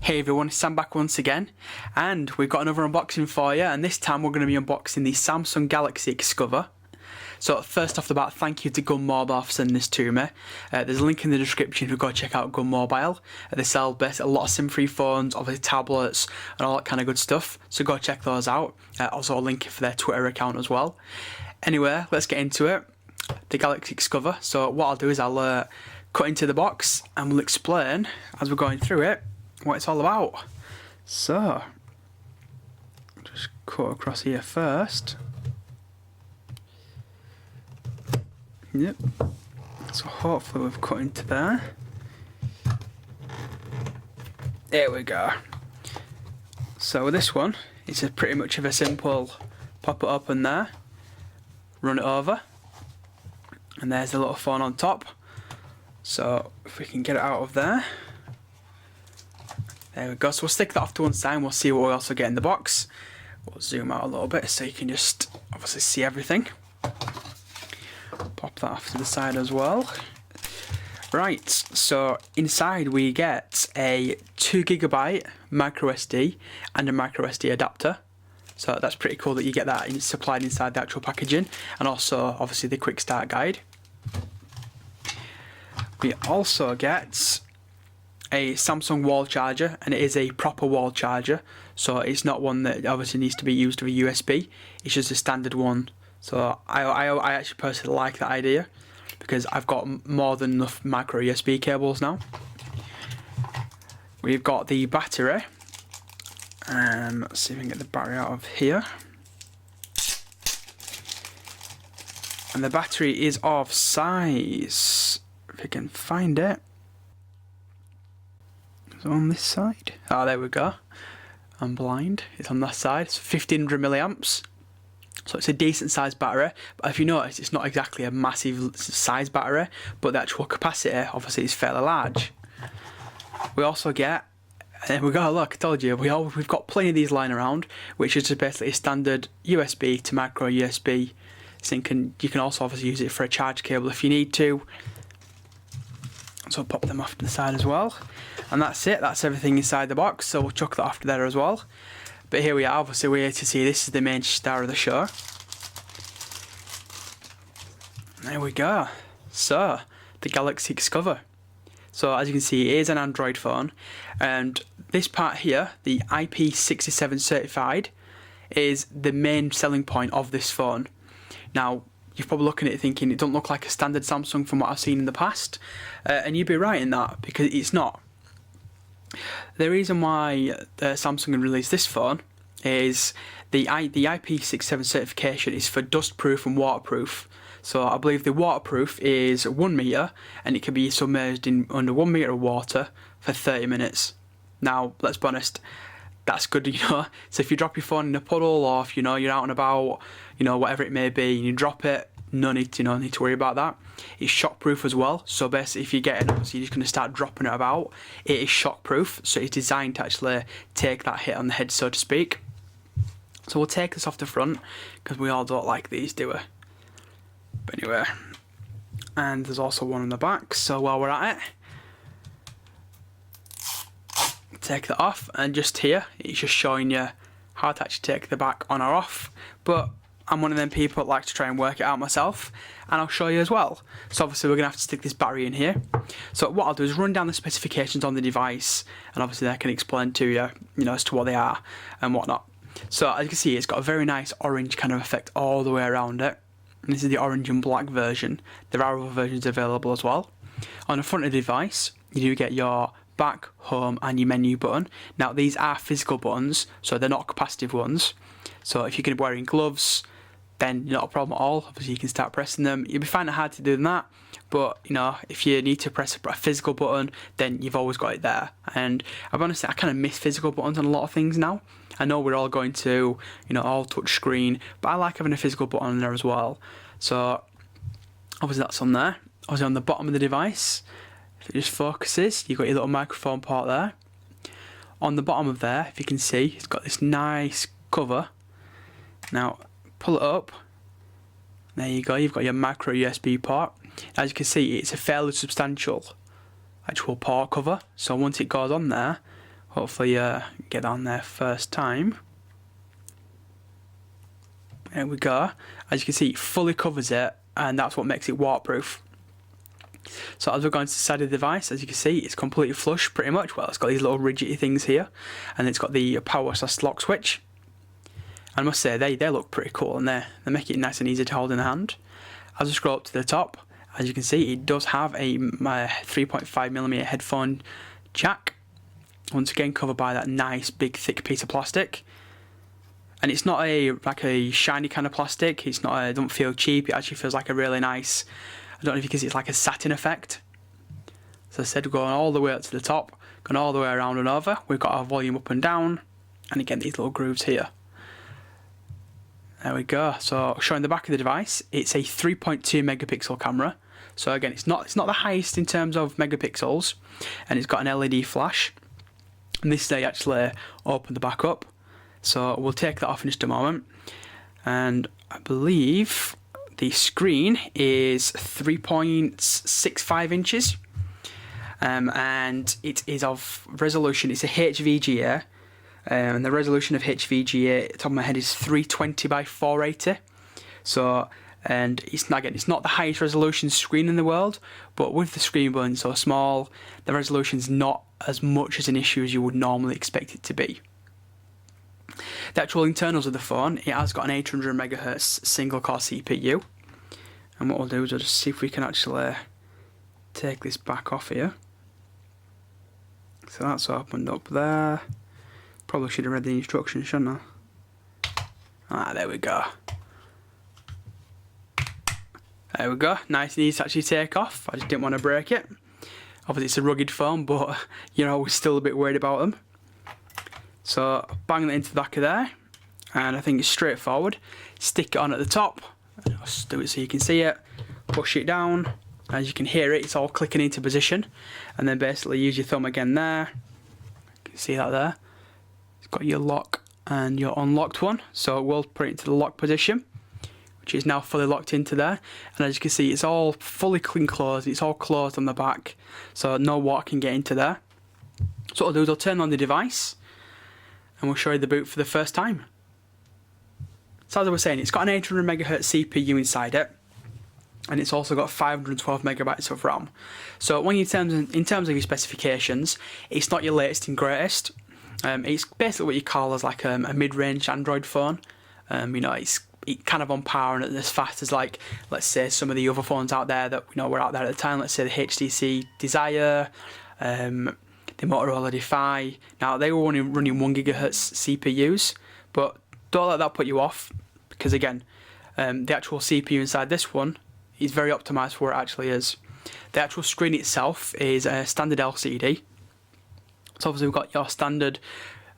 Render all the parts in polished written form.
Hey everyone, it's Sam back once again, and we've got another unboxing for you, and this time we're going to be unboxing the Samsung Galaxy Discover. So first off the bat, thank you to Gun Mobile for sending this to me. There's a link in the description if you go check out Gun Mobile. They sell a lot of SIM-free phones, obviously tablets, and all that kind of good stuff, so go check those out. Also a link for their Twitter account as well. Anyway, let's get into it. The Galaxy Discover. So what I'll do is I'll cut into the box and we'll explain as we're going through it what it's all about. So just cut across here first. Yep. So hopefully we've cut into there. There we go. So with this one, it's pretty much of a simple pop it open there, run it over, and there's the little phone on top. So if we can get it out of there. There we go, so we'll stick that off to one side and we'll see what we also get in the box. We'll zoom out a little bit so you can just obviously see everything. Pop that off to the side as well. Right, so inside we get a 2GB micro SD and a micro SD adapter. So that's pretty cool that you get that supplied inside the actual packaging, and also obviously the quick start guide. We also get a Samsung wall charger, and it is a proper wall charger, so it's not one that obviously needs to be used with a USB. It's just a standard one. So I actually personally like that idea because I've got more than enough micro USB cables now. We've got the battery. Let's see if we can get the battery out of here. And the battery is of size, if you can find it. It's on this side. Oh, there we go. I'm blind. It's on that side. It's 1500 milliamps. So it's a decent sized battery. But if you notice, it's not exactly a massive size battery, but the actual capacity obviously is fairly large. We also get, and there we go, look, I told you, we've got plenty of these lying around, which is just basically a standard USB to micro USB sync, and you can also obviously use it for a charge cable if you need to. So I'll pop them off to the side as well. And that's it, that's everything inside the box, so we'll chuck that off to there as well. But here we are, obviously we're here to see this is the main star of the show. There we go. So, the Galaxy Discover. So as you can see, it is an Android phone, and this part here, the IP67 certified, is the main selling point of this phone. Now, you're probably looking at it thinking it don't look like a standard Samsung from what I've seen in the past, and you'd be right in that, because it's not. The reason why Samsung released this phone is the IP67 certification is for dustproof and waterproof. So I believe the waterproof is 1 meter, and it can be submerged in under 1 meter of water for 30 minutes. Now, let's be honest, that's good, you know. So if you drop your phone in a puddle, or if you're out and about, whatever it may be, and you drop it, no need to worry about that. It's shockproof as well. So basically, if you get it, obviously you're just going to start dropping it about. It is shockproof, so it's designed to actually take that hit on the head, so to speak. So we'll take this off the front because we all don't like these, do we? But anyway, and there's also one on the back. So while we're at it, take that off, and just here it's just showing you how to actually take the back on or off. But I'm one of them people that like to try and work it out myself, and I'll show you as well. So obviously we're going to have to stick this battery in here. So what I'll do is run down the specifications on the device, and obviously I can explain to you, as to what they are and whatnot. So as you can see, it's got a very nice orange kind of effect all the way around it. And this is the orange and black version. There are other versions available as well. On the front of the device, you do get your back, home, and your menu button. Now these are physical buttons, so they're not capacitive ones. So if you're going to be wearing gloves, then not a problem at all. Obviously you can start pressing them. You'll be finding it hard to do that, but if you need to press a physical button, then you've always got it there. And I'll be honest, I kind of miss physical buttons on a lot of things now. I know we're all going to, all touch screen, but I like having a physical button on there as well. So obviously that's on there. Obviously on the bottom of the device, if it just focuses, you've got your little microphone port there. On the bottom of there, if you can see, it's got this nice cover. Now pull it up. There you go, you've got your micro USB port. As you can see, it's a fairly substantial actual port cover. So once it goes on there, Hopefully get on there first time. There we go. As you can see, it fully covers it, and that's what makes it waterproof. So as we're going to the side of the device, as you can see, it's completely flush pretty much. Well, it's got these little rigidity things here, and it's got the power/lock switch. And I must say, they look pretty cool, and they make it nice and easy to hold in the hand. As we scroll up to the top, as you can see, it does have a 3.5mm headphone jack. Once again, covered by that nice big thick piece of plastic. And it's not like a shiny kind of plastic. It's not. It don't feel cheap. It actually feels like a really nice. I don't know if you can see. It's like a satin effect. So I said, going all the way up to the top, going all the way around and over. We've got our volume up and down, and again these little grooves here. There we go. So showing the back of the device, it's a 3.2 megapixel camera. So again, it's not the highest in terms of megapixels, and it's got an LED flash. And this they actually open the back up. So we'll take that off in just a moment. And I believe the screen is 3.65 inches. And it is of resolution, it's a HVGA. And the resolution of HVGA, top of my head, is 320 by 480. So, and it's not the highest resolution screen in the world, but with the screen being so small, the resolution's not as much as an issue as you would normally expect it to be. The actual internals of the phone, it has got an 800 MHz single core CPU. And what we'll do is we'll just see if we can actually take this back off here. So that's opened up there. Probably should have read the instructions, shouldn't I? Ah, there we go. There we go. Nice and easy to actually take off. I just didn't want to break it. Obviously it's a rugged phone, but you know, we're still a bit worried about them. So bang that into the back of there, and I think it's straightforward. Stick it on at the top. I'll just do it so you can see it. Push it down. As you can hear it, it's all clicking into position. And then basically use your thumb again there. You can see that there. It's got your lock and your unlocked one. So we'll put it into the lock position, which is now fully locked into there. And as you can see, it's all fully clean closed. It's all closed on the back, so no water can get into there. So what I'll do is I'll turn on the device, and we'll show you the boot for the first time. So as I was saying, it's got an 800 MHz CPU inside it, and it's also got 512 megabytes of RAM. So when in terms of your specifications, it's not your latest and greatest. It's basically what you call as like a mid-range Android phone. You know, it's kind of on par and as fast as, like, let's say some of the other phones out there that were out there at the time. Let's say the HTC Desire, the Motorola Defy. Now they were only running 1 GHz CPUs, but don't let that put you off, because again, the actual CPU inside this one is very optimized for what it actually is. The actual screen itself is a standard LCD. So obviously we've got your standard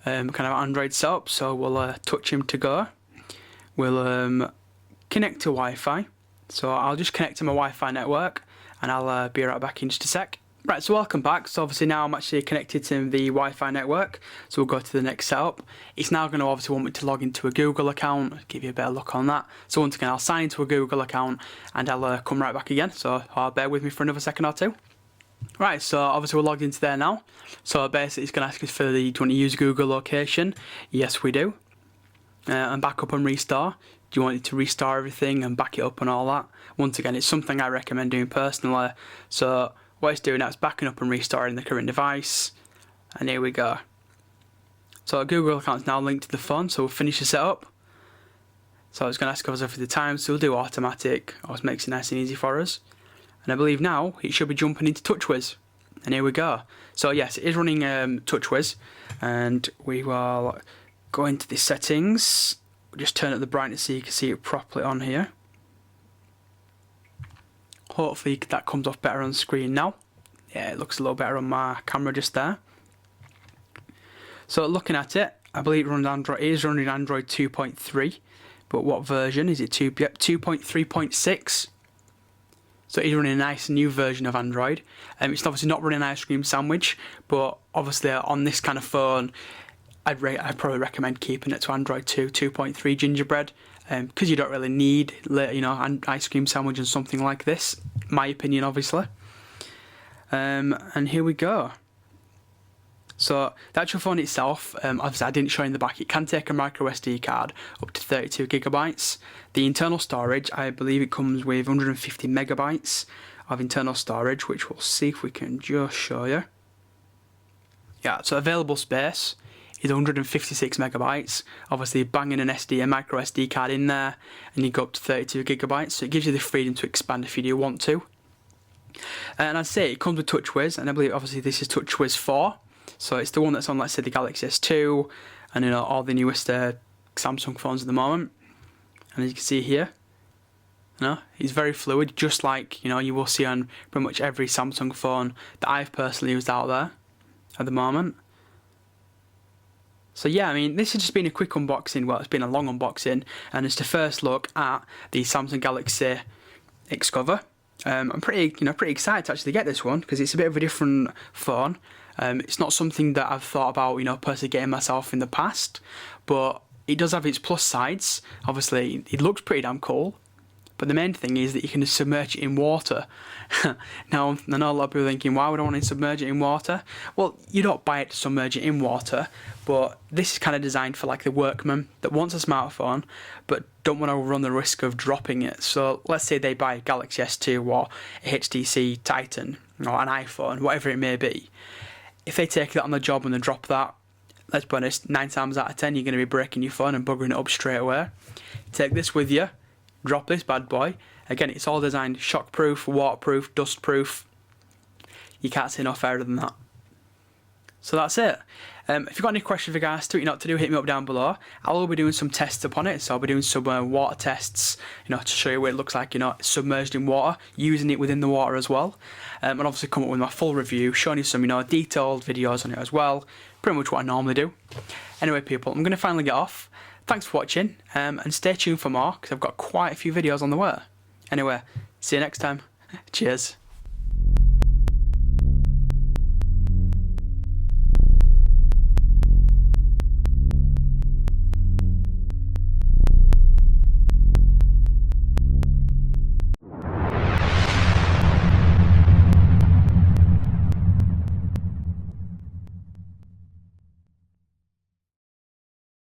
kind of Android setup. So we'll touch him to go. We'll connect to Wi-Fi. So I'll just connect to my Wi-Fi network, and I'll be right back in just a sec. Right, so welcome back. So obviously now I'm actually connected to the Wi-Fi network. So we'll go to the next setup. It's now going to obviously want me to log into a Google account. Give you a better look on that. So once again, I'll sign into a Google account, and I'll come right back again. So bear with me for another second or two. Right, so obviously we're logged into there now. So basically it's going to ask us for do you want to use Google location? Yes, we do. And back up and restore. Do you want it to restore everything and back it up and all that? Once again, it's something I recommend doing personally. So what it's doing now is backing up and restoring the current device. And here we go. So our Google account is now linked to the phone, so we'll finish the setup. So it's going to ask us for the time, so we'll do automatic. Always makes it nice and easy for us. And I believe now it should be jumping into TouchWiz. And here we go. So yes, it is running TouchWiz. And we will go into the settings. We'll just turn up the brightness so you can see it properly on here. Hopefully that comes off better on the screen now. Yeah, it looks a little better on my camera just there. So looking at it, I believe it is running Android 2.3. But what version? Is it 2.3.6? So it is running a nice new version of Android. It's obviously not running Ice Cream Sandwich, but obviously on this kind of phone, I'd probably recommend keeping it to Android 2.3 Gingerbread, because you don't really need, an Ice Cream Sandwich and something like this, my opinion, obviously. And here we go. So the actual phone itself, obviously I didn't show in the back, it can take a micro SD card up to 32 gigabytes. The internal storage, I believe it comes with 150 megabytes of internal storage, which we'll see if we can just show you. Yeah, so available space is 156 megabytes. Obviously banging a micro SD card in there, and you go up to 32 gigabytes, so it gives you the freedom to expand if you do want to. And I'd say it comes with TouchWiz, and I believe obviously this is TouchWiz 4. So it's the one that's on, let's say, the Galaxy S2 and all the newest Samsung phones at the moment. And as you can see here, it's very fluid, just like you will see on pretty much every Samsung phone that I've personally used out there at the moment. So yeah, I mean, this has just been a quick unboxing. Well, it's been a long unboxing, and it's the first look at the Samsung Galaxy Xcover. I'm pretty excited to actually get this one because it's a bit of a different phone. It's not something that I've thought about, personally getting myself in the past, but it does have its plus sides. Obviously, it looks pretty damn cool, but the main thing is that you can submerge it in water. Now, I know a lot of people are thinking, why would I want to submerge it in water? Well, you don't buy it to submerge it in water, but this is kind of designed for like the workman that wants a smartphone, but don't want to run the risk of dropping it. So let's say they buy a Galaxy S2 or a HTC Titan or an iPhone, whatever it may be. If they take that on the job and they drop that, let's be honest, 9 times out of 10 you're going to be breaking your phone and buggering it up straight away. Take this with you, drop this bad boy. Again, it's all designed shockproof, waterproof, dustproof. You can't say no fairer than that. So that's it. If you've got any questions with regards to it, to do, hit me up down below. I'll be doing some tests upon it, so I'll be doing some water tests, to show you what it looks like, submerged in water, using it within the water as well. And obviously come up with my full review, showing you some, detailed videos on it as well. Pretty much what I normally do. Anyway, people, I'm going to finally get off. Thanks for watching, and stay tuned for more, because I've got quite a few videos on the way. Anyway, see you next time. Cheers.